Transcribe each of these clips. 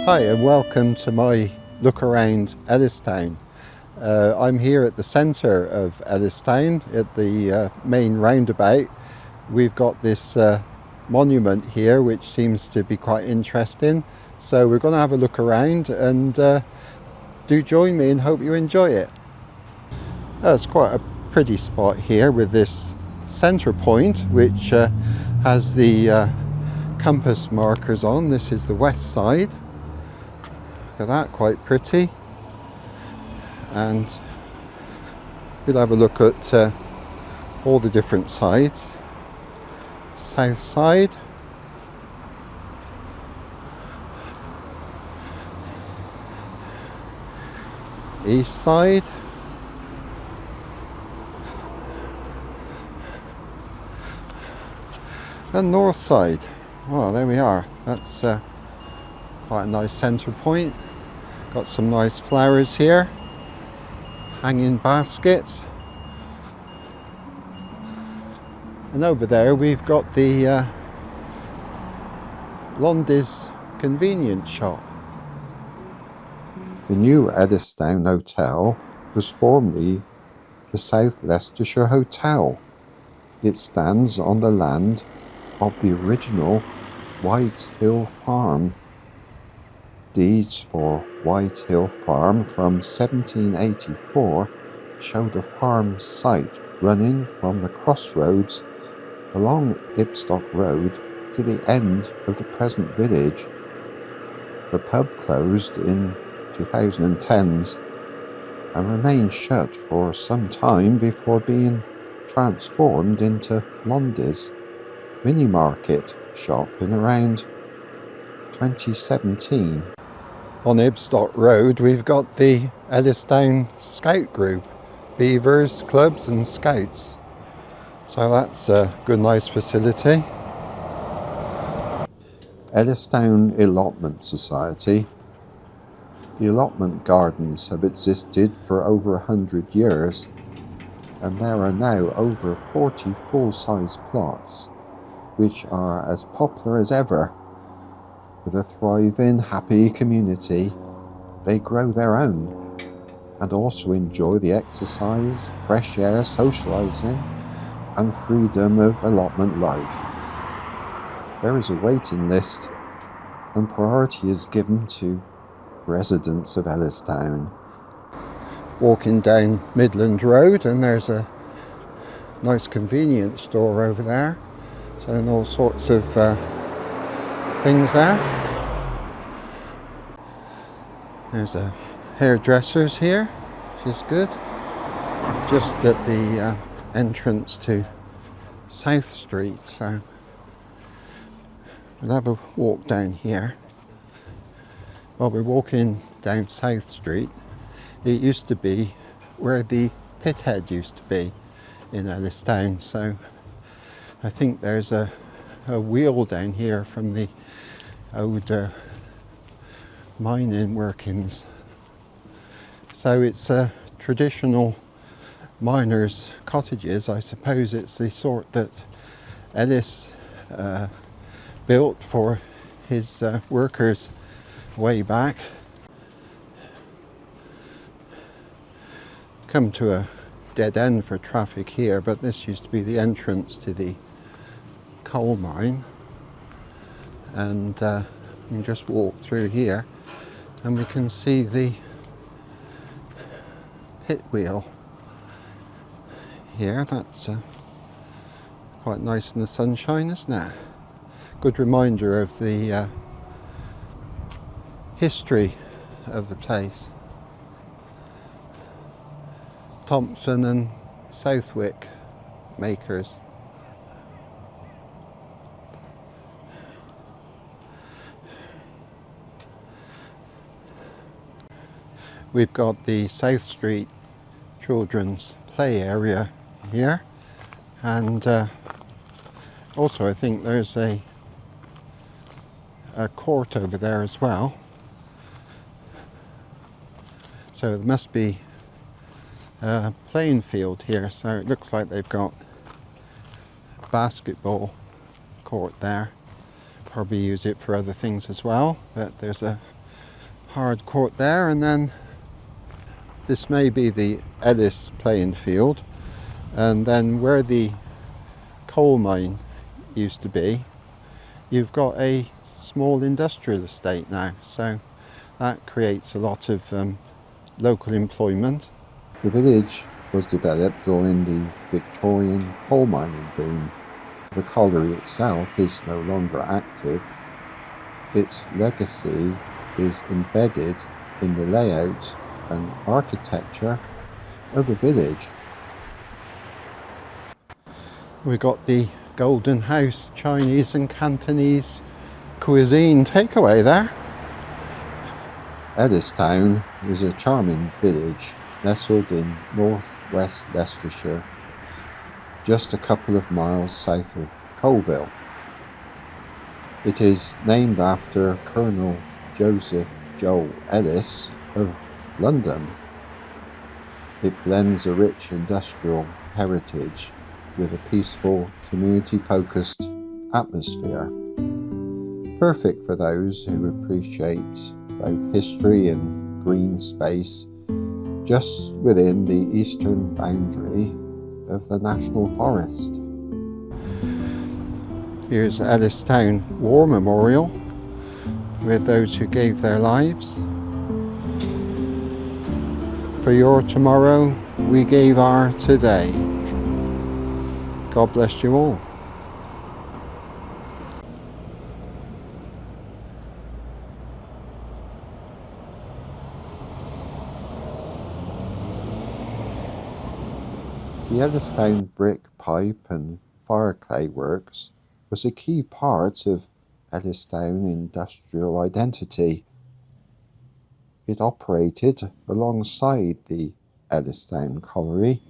Hi and welcome to my look around Ellistown. I'm here at the centre of Ellistown at the main roundabout. We've got this monument here which seems to be quite interesting, so we're going to have a look around and do join me and hope you enjoy it. It's quite a pretty spot here with this centre point which has the compass markers on. This is the west side. Look at that, quite pretty. And we'll have a look at all the different sides. South side, east side, and north side. Well, there we are. That's quite a nice centre point. Got some nice flowers here, hanging baskets. And over there we've got the Londis convenience shop. The new Ellistown Hotel was formerly the South Leicestershire Hotel. It stands on the land of the original White Hill Farm. Deeds for White Hill Farm from 1784 show the farm site running from the crossroads along Ibstock Road to the end of the present village. The pub closed in 2010s and remained shut for some time before being transformed into Londis mini market shop in around 2017. On Ibstock Road we've got the Ellistown Scout Group, Beavers, Clubs and Scouts. So that's a good nice facility. Ellistown Allotment Society. The allotment gardens have existed for over 100 years and there are now over 40 full-size plots which are as popular as ever. With a thriving, happy community, they grow their own and also enjoy the exercise, fresh air, socialising and freedom of allotment life. There is a waiting list and priority is given to residents of Ellistown. Walking down Midland Road and there's a nice convenience store over there, selling all sorts of things there. There's a hairdresser's here, which is good. Just at the entrance to South Street, so we'll have a walk down here. While we're walking down South Street, it used to be where the pithead used to be in Ellistown, so I think there's a wheel down here from the old mining workings. So it's traditional miners' cottages. I suppose it's the sort that Ellis built for his workers way back. Come to a dead end for traffic here, but this used to be the entrance to the coal mine, and we can just walk through here and we can see the pit wheel here. That's quite nice in the sunshine, isn't it? Good reminder of the history of the place. Thompson and Southwick makers. We've got the South Street children's play area here, and also I think there's a court over there as well. So there must be a playing field here, so it looks like they've got a basketball court there. Probably use it for other things as well, but there's a hard court there, and then this may be the Ellis playing field, and then where the coal mine used to be, you've got a small industrial estate now, so that creates a lot of local employment. The village was developed during the Victorian coal mining boom. The colliery itself is no longer active. Its legacy is embedded in the layout and architecture of the village. We've got the Golden House Chinese and Cantonese cuisine takeaway there. Ellistown is a charming village nestled in North West Leicestershire, just a couple of miles south of Coalville. It is named after Colonel Joseph Joel Ellis of London. It blends a rich industrial heritage with a peaceful, community-focused atmosphere, perfect for those who appreciate both history and green space just within the eastern boundary of the National Forest. Here's Ellistown War Memorial with those who gave their lives. For your tomorrow, we gave our today. God bless you all. The Ellistown brick, pipe and fireclay works was a key part of Ellistown industrial identity. It operated alongside the Ellistown colliery.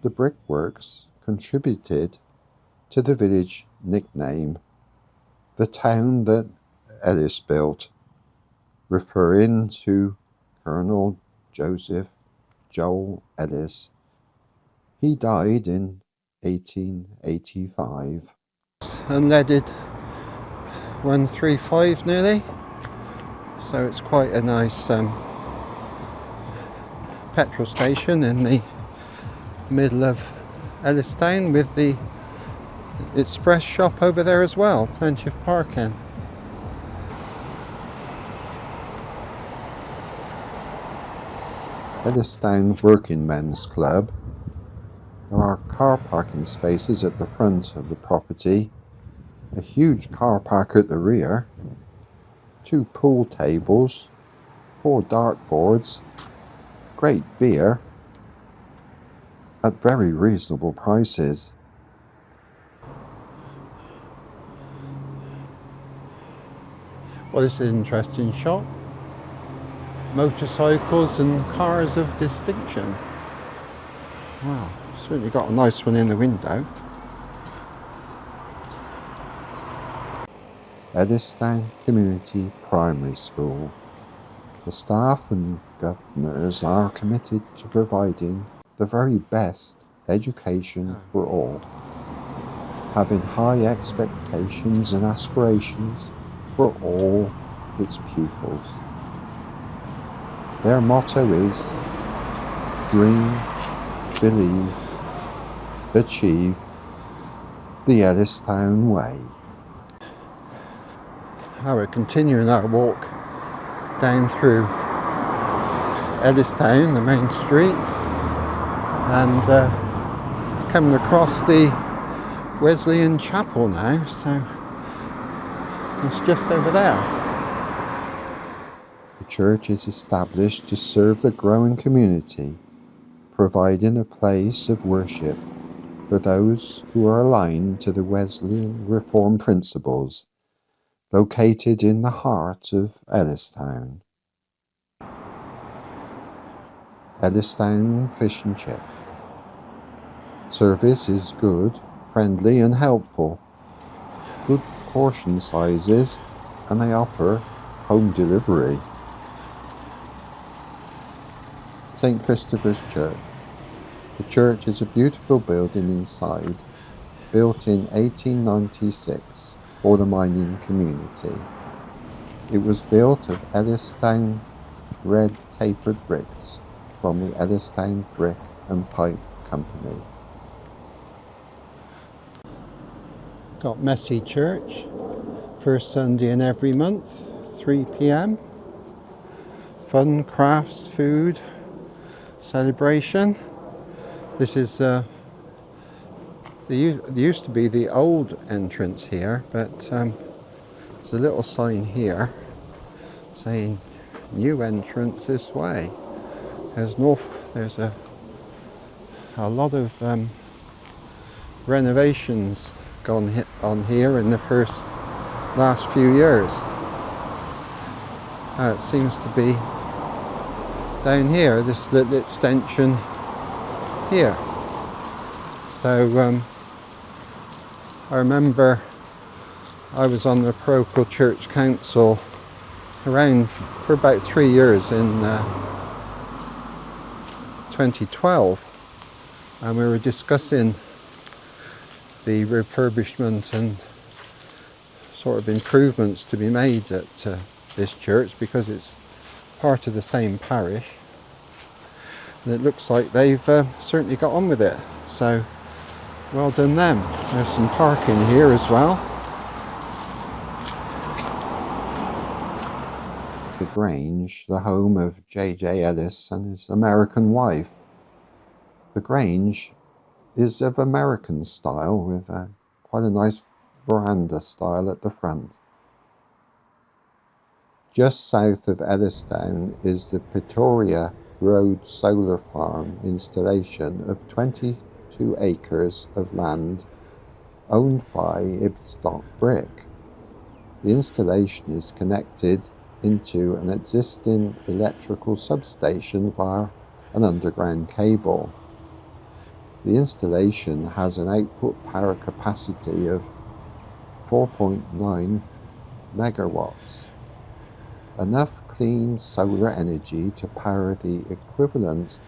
The brickworks contributed to the village nickname, the town that Ellis built, referring to Colonel Joseph Joel Ellis. He died in 1885. Unleaded 135 nearly, so it's quite a nice petrol station in the middle of Ellistown, with the express shop over there as well, plenty of parking. Ellistown Working Men's Club. There are car parking spaces at the front of the property, a huge car park at the rear, 2 pool tables, 4 dartboards, great beer at very reasonable prices. Well, this is an interesting shop. Motorcycles and cars of distinction. Wow. Certainly got a nice one in the window. Ellistown Community Primary School. The staff and governors are committed to providing the very best education for all, having high expectations and aspirations for all its pupils. Their motto is dream, believe, achieve the Ellistown way. Now we're continuing our walk down through Ellistown, the main street, and coming across the Wesleyan Chapel now, so it's just over there. The church is established to serve the growing community, providing a place of worship for those who are aligned to the Wesleyan Reformed principles, located in the heart of Ellistown. Ellistown Fish and Chip. Service is good, friendly and helpful. Good portion sizes, and they offer home delivery. St. Christopher's Church. The church is a beautiful building inside, built in 1896 for the mining community. It was built of Ellistown red tapered bricks from the Ellistown Brick and Pipe Company. Got Messy Church, first Sunday in every month, 3 p.m. Fun, crafts, food, celebration. This is there used to be the old entrance here, but there's a little sign here saying new entrance this way. There's a lot of renovations gone on here in the last few years. It seems to be down here, this little extension here. So I remember I was on the parochial church council around for about 3 years in 2012, and we were discussing the refurbishment and sort of improvements to be made at this church, because it's part of the same parish, and it looks like they've certainly got on with it, so well done them. There's some parking here as well. The Grange, the home of J.J. Ellis and his American wife. The Grange is of American style, with quite a nice veranda style at the front. Just south of Ellistown is the Pretoria Road Solar Farm installation of 22 acres of land owned by Ibstock Brick. The installation is connected into an existing electrical substation via an underground cable. The installation has an output power capacity of 4.9 megawatts, enough clean solar energy to power the equivalent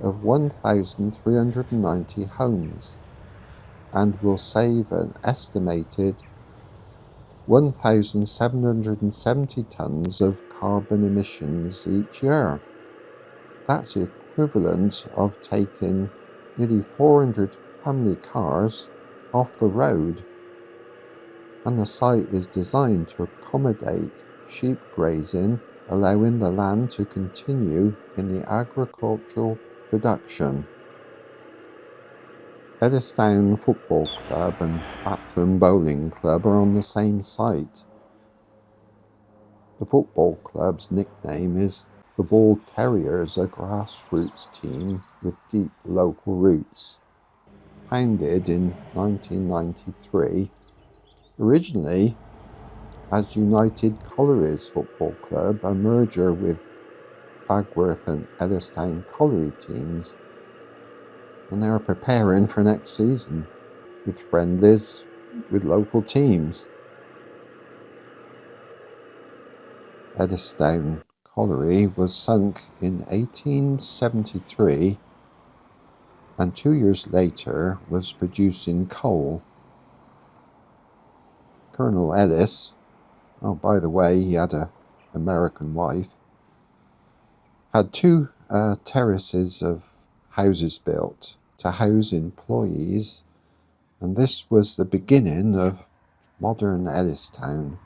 of 1,390 homes, and will save an estimated 1,770 tonnes of carbon emissions each year. That's the equivalent of taking nearly 400 family cars off the road, and the site is designed to accommodate sheep grazing, allowing the land to continue in the agricultural production. Ellistown Football Club and Battram Bowling Club are on the same site. The football club's nickname is the Bull Terriers, a grassroots team with deep local roots. Founded in 1993, originally as United Collieries Football Club, a merger with Bagworth and Ellistown Colliery teams, and they are preparing for next season with friendlies with local teams. Ellistown Colliery was sunk in 1873 and 2 years later was producing coal. Colonel Ellis, oh by the way, he had an American wife, had two terraces of houses built to house employees, and this was the beginning of modern Ellistown.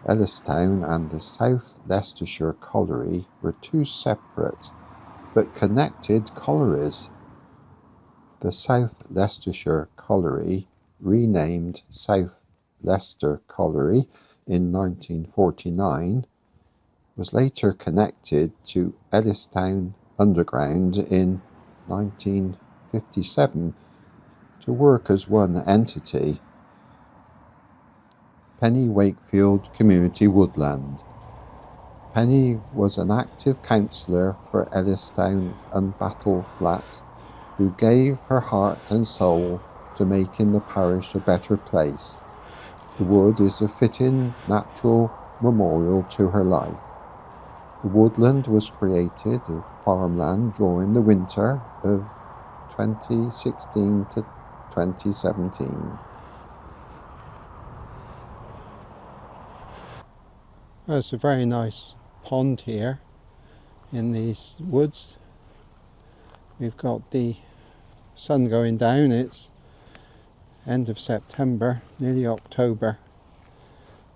Ellistown and the South Leicestershire Colliery were two separate but connected collieries. The South Leicestershire Colliery, renamed South Leicester Colliery in 1949, was later connected to Ellistown Underground in 1957 to work as one entity. Penny Wakefield Community Woodland. Penny was an active councillor for Ellistown and Battle Flat, who gave her heart and soul to making the parish a better place. The wood is a fitting natural memorial to her life. The woodland was created of farmland during the winter of 2016 to 2017. That's a very nice pond here in these woods. We've got the sun going down. It's end of September, nearly October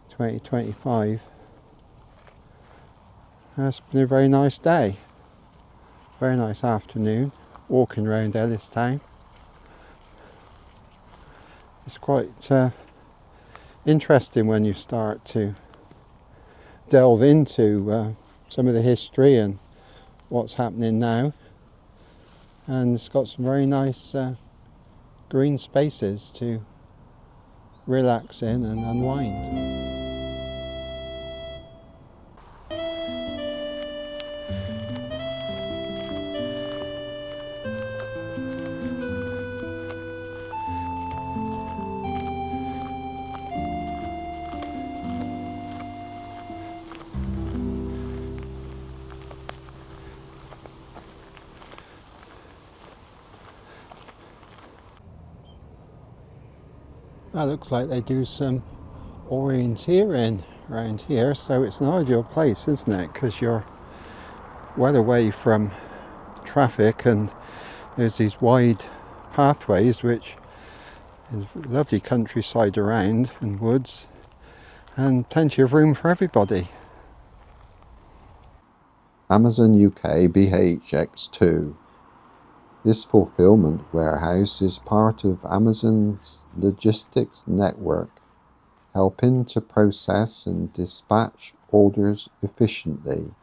2025. It's been a very nice day, very nice afternoon, walking around Ellistown. It's quite interesting when you start to delve into some of the history and what's happening now, and it's got some very nice green spaces to relax in and unwind. That looks like they do some orienteering around here, so it's an ideal place, isn't it? Because you're well away from traffic and there's these wide pathways, which is lovely countryside around and woods, and plenty of room for everybody. Amazon UK BHX2. This fulfillment warehouse is part of Amazon's logistics network, helping to process and dispatch orders efficiently.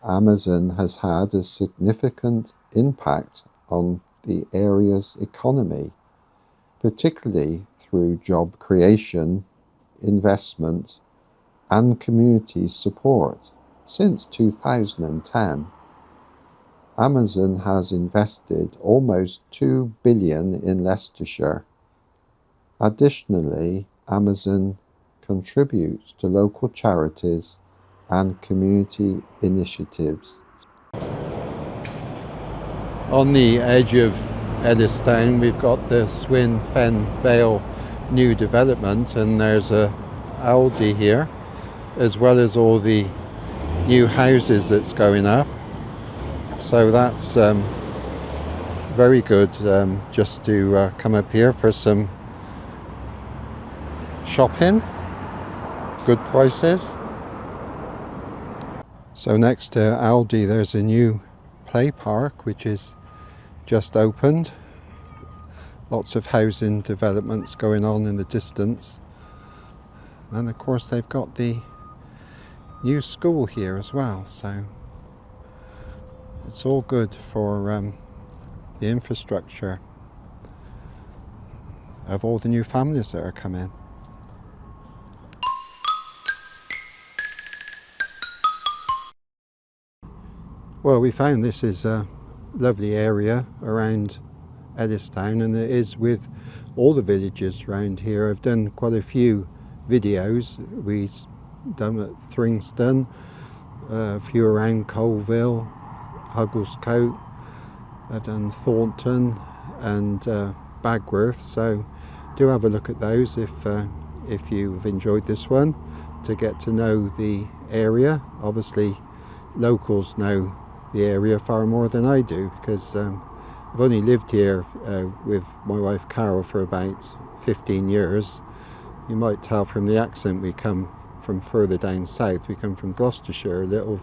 Amazon has had a significant impact on the area's economy, particularly through job creation, investment, and community support. Since 2010, Amazon has invested almost $2 billion in Leicestershire. Additionally, Amazon contributes to local charities and community initiatives. On the edge of Ellistown, we've got the Swin Fen Vale new development, and there's a Aldi here, as well as all the new houses that's going up. So that's very good just to come up here for some shopping, good prices. So next to Aldi there's a new play park which is just opened. Lots of housing developments going on in the distance. And of course they've got the new school here as well, so it's all good for the infrastructure of all the new families that are coming. Well, we found this is a lovely area around Ellistown, and it is with all the villages around here. I've done quite a few videos. We've done at Thringston, a few around Coalville, Hugglescote, I've done Thornton and Bagworth, so do have a look at those if you've enjoyed this one, to get to know the area. Obviously locals know the area far more than I do, because I've only lived here with my wife Carol for about 15 years. You might tell from the accent we come from further down south. We come from Gloucestershire, a little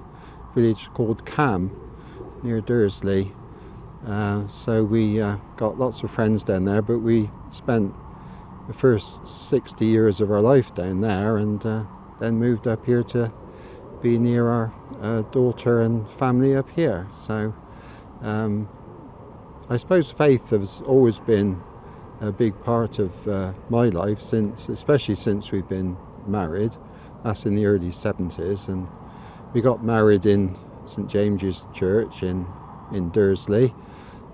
village called Cam near Dursley. So we got lots of friends down there, but we spent the first 60 years of our life down there, and then moved up here to be near our daughter and family up here. So I suppose faith has always been a big part of my life, especially since we've been married. That's in the early 70s, and we got married in St James's Church in Dursley.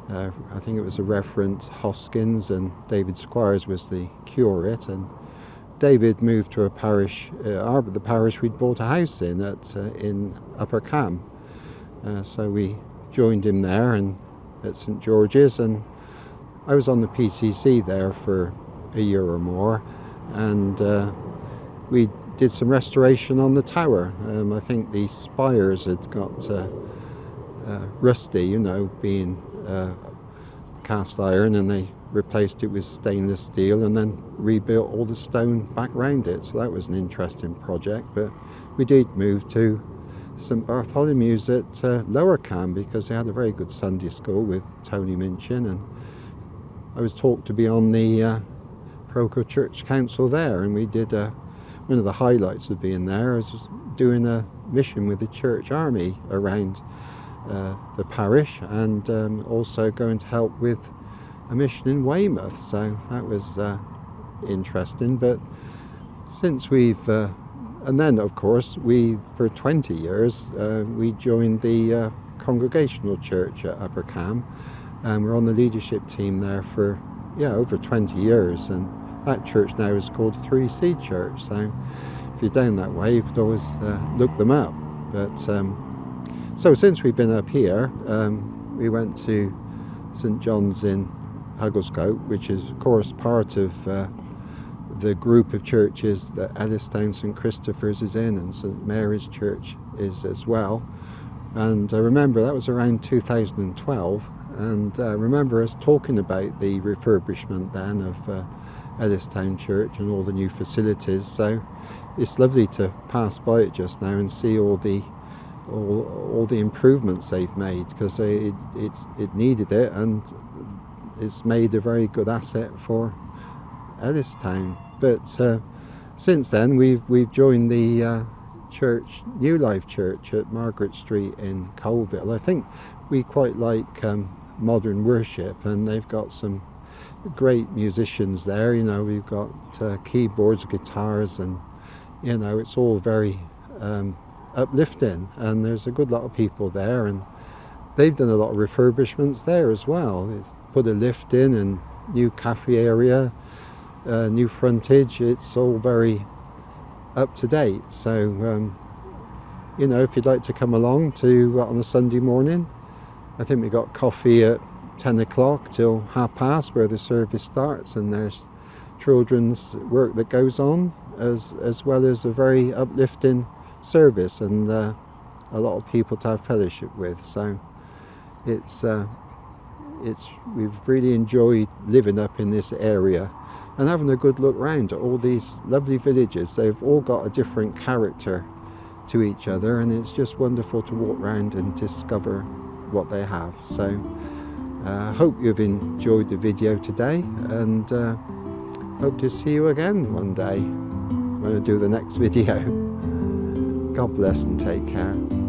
I think it was a Reverend Hoskins, and David Squires was the curate, and David moved to a parish, the parish we'd bought a house in in Upper Cam. So we joined him there and at St George's, and I was on the PCC there for a year or more, and we did some restoration on the tower. I think the spires had got rusty, you know, being cast iron, and they replaced it with stainless steel and then rebuilt all the stone back round it. So that was an interesting project. But we did move to St Bartholomew's at Lower Cam because they had a very good Sunday school with Tony Minchin, and I was taught to be on the Proco Church Council there, and we did one of the highlights of being there was doing a mission with the church army around the parish, and also going to help with a mission in Weymouth. So that was interesting. But since we've and then of course for 20 years we joined the Congregational Church at Upper Cam, and we're on the leadership team there for over 20 years, and that church now is called 3C Church. So if you're down that way, you could always look them up. But so since we've been up here, we went to St John's in Hugglescote, which is of course part of the group of churches that Ellistown St Christopher's is in, and St Mary's Church is as well. And I remember that was around 2012, and I remember us talking about the refurbishment then of Ellistown Church and all the new facilities. So it's lovely to pass by it just now and see all the improvements they've made, because it needed it, and it's made a very good asset for Ellistown. But since then we've joined the church, New Life Church at Margaret Street in Coalville. I think we quite like modern worship, and they've got some great musicians there. You know, we've got keyboards, guitars, and you know, it's all very uplifting, and there's a good lot of people there, and they've done a lot of refurbishments there as well. They've put a lift in, and new cafe area, new frontage. It's all very up to date. So you know, if you'd like to come along to on a Sunday morning, I think we got coffee at 10 o'clock till past, where the service starts, and there's children's work that goes on as well as a very uplifting service, and a lot of people to have fellowship with. So we've really enjoyed living up in this area and having a good look round at all these lovely villages. They've all got a different character to each other, and it's just wonderful to walk around and discover what they have. So I hope you've enjoyed the video today, and hope to see you again one day when I do the next video. God bless and take care.